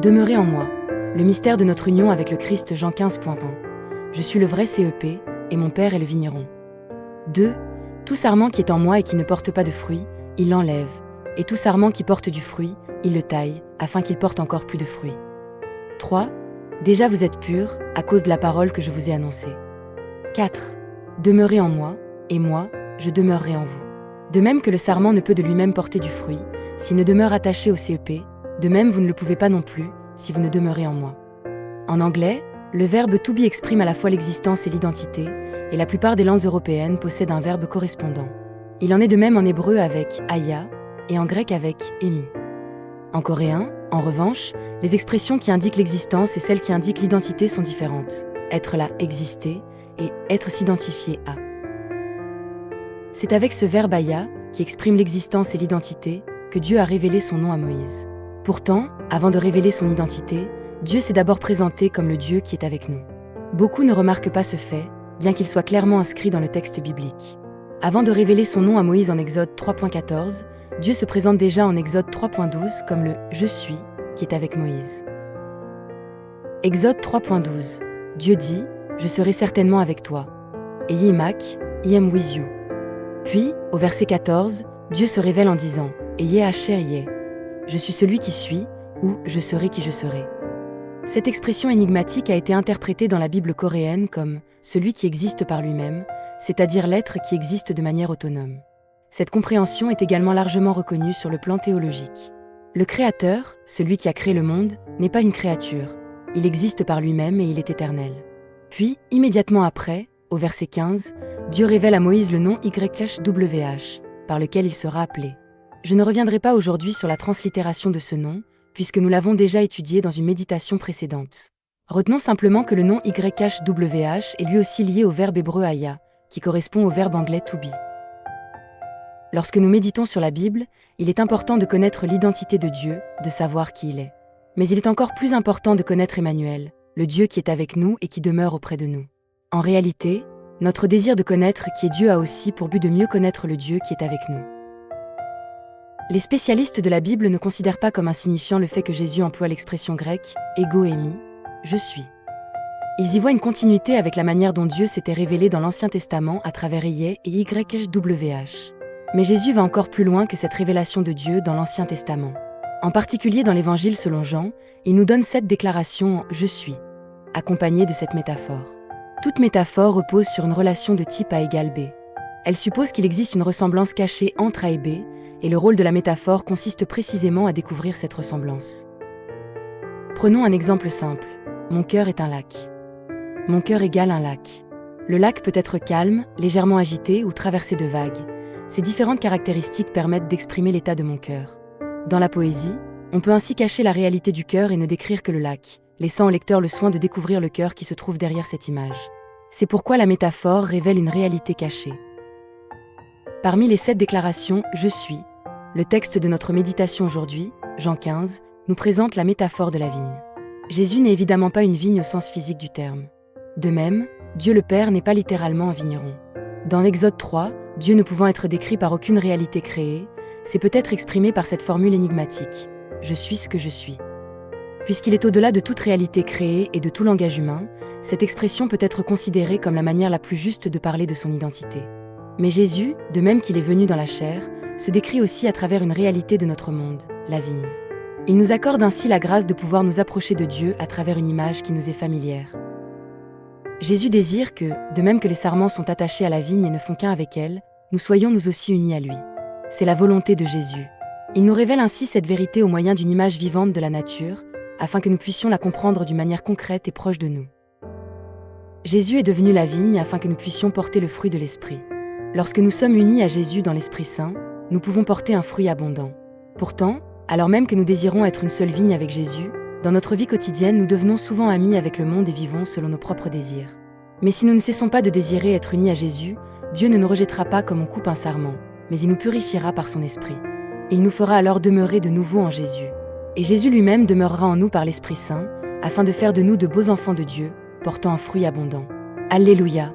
Demeurez en moi. Le mystère de notre union avec le Christ, Jean 15.1. Je suis le vrai CEP, et mon Père est le vigneron. 2. Tout sarment qui est en moi et qui ne porte pas de fruit, il l'enlève, et tout sarment qui porte du fruit, il le taille, afin qu'il porte encore plus de fruits. 3. Déjà vous êtes purs, à cause de la parole que je vous ai annoncée. 4. Demeurez en moi, et moi, je demeurerai en vous. De même que le sarment ne peut de lui-même porter du fruit, s'il ne demeure attaché au CEP, de même vous ne le pouvez pas non plus, si vous ne demeurez en moi. En anglais, le verbe to be exprime à la fois l'existence et l'identité, et la plupart des langues européennes possèdent un verbe correspondant. Il en est de même en hébreu avec aya, et en grec avec emi. En coréen, en revanche, les expressions qui indiquent l'existence et celles qui indiquent l'identité sont différentes. Être là, exister, et être s'identifier à. C'est avec ce verbe aya, qui exprime l'existence et l'identité, que Dieu a révélé son nom à Moïse. Pourtant, avant de révéler son identité, Dieu s'est d'abord présenté comme le Dieu qui est avec nous. Beaucoup ne remarquent pas ce fait, bien qu'il soit clairement inscrit dans le texte biblique. Avant de révéler son nom à Moïse en Exode 3.14, Dieu se présente déjà en Exode 3.12 comme le « Je suis » qui est avec Moïse. Exode 3.12. Dieu dit « Je serai certainement avec toi » et Yimak, I am with you. Puis, au verset 14, Dieu se révèle en disant « Yé Hacher Yé » je suis celui qui suis, ou je serai qui je serai. Cette expression énigmatique a été interprétée dans la Bible coréenne comme celui qui existe par lui-même, c'est-à-dire l'être qui existe de manière autonome. Cette compréhension est également largement reconnue sur le plan théologique. Le Créateur, celui qui a créé le monde, n'est pas une créature. Il existe par lui-même et il est éternel. Puis, immédiatement après, au verset 15, Dieu révèle à Moïse le nom YHWH, par lequel il sera appelé. Je ne reviendrai pas aujourd'hui sur la translittération de ce nom, puisque nous l'avons déjà étudié dans une méditation précédente. Retenons simplement que le nom YHWH est lui aussi lié au verbe hébreu aya, qui correspond au verbe anglais to be. Lorsque nous méditons sur la Bible, il est important de connaître l'identité de Dieu, de savoir qui il est. Mais il est encore plus important de connaître Emmanuel, le Dieu qui est avec nous et qui demeure auprès de nous. En réalité, notre désir de connaître qui est Dieu a aussi pour but de mieux connaître le Dieu qui est avec nous. Les spécialistes de la Bible ne considèrent pas comme insignifiant le fait que Jésus emploie l'expression grecque « ego eimi », « je suis ». Ils y voient une continuité avec la manière dont Dieu s'était révélé dans l'Ancien Testament à travers Yé et YHWH. Mais Jésus va encore plus loin que cette révélation de Dieu dans l'Ancien Testament. En particulier dans l'Évangile selon Jean, il nous donne cette déclaration en « je suis », accompagnée de cette métaphore. Toute métaphore repose sur une relation de type A égale B. Elle suppose qu'il existe une ressemblance cachée entre A et B, et le rôle de la métaphore consiste précisément à découvrir cette ressemblance. Prenons un exemple simple. Mon cœur est un lac. Mon cœur égale un lac. Le lac peut être calme, légèrement agité ou traversé de vagues. Ces différentes caractéristiques permettent d'exprimer l'état de mon cœur. Dans la poésie, on peut ainsi cacher la réalité du cœur et ne décrire que le lac, laissant au lecteur le soin de découvrir le cœur qui se trouve derrière cette image. C'est pourquoi la métaphore révèle une réalité cachée. Parmi les 7 déclarations « Je suis », le texte de notre méditation aujourd'hui, Jean 15, nous présente la métaphore de la vigne. Jésus n'est évidemment pas une vigne au sens physique du terme. De même, Dieu le Père n'est pas littéralement un vigneron. Dans Exode 3, Dieu ne pouvant être décrit par aucune réalité créée, c'est peut-être exprimé par cette formule énigmatique « Je suis ce que je suis ». Puisqu'il est au-delà de toute réalité créée et de tout langage humain, cette expression peut être considérée comme la manière la plus juste de parler de son identité. Mais Jésus, de même qu'il est venu dans la chair, se décrit aussi à travers une réalité de notre monde, la vigne. Il nous accorde ainsi la grâce de pouvoir nous approcher de Dieu à travers une image qui nous est familière. Jésus désire que, de même que les sarments sont attachés à la vigne et ne font qu'un avec elle, nous soyons nous aussi unis à lui. C'est la volonté de Jésus. Il nous révèle ainsi cette vérité au moyen d'une image vivante de la nature, afin que nous puissions la comprendre d'une manière concrète et proche de nous. Jésus est devenu la vigne afin que nous puissions porter le fruit de l'Esprit. Lorsque nous sommes unis à Jésus dans l'Esprit Saint, nous pouvons porter un fruit abondant. Pourtant, alors même que nous désirons être une seule vigne avec Jésus, dans notre vie quotidienne, nous devenons souvent amis avec le monde et vivons selon nos propres désirs. Mais si nous ne cessons pas de désirer être unis à Jésus, Dieu ne nous rejettera pas comme on coupe un sarment, mais il nous purifiera par son Esprit. Il nous fera alors demeurer de nouveau en Jésus. Et Jésus lui-même demeurera en nous par l'Esprit Saint, afin de faire de nous de beaux enfants de Dieu, portant un fruit abondant. Alléluia!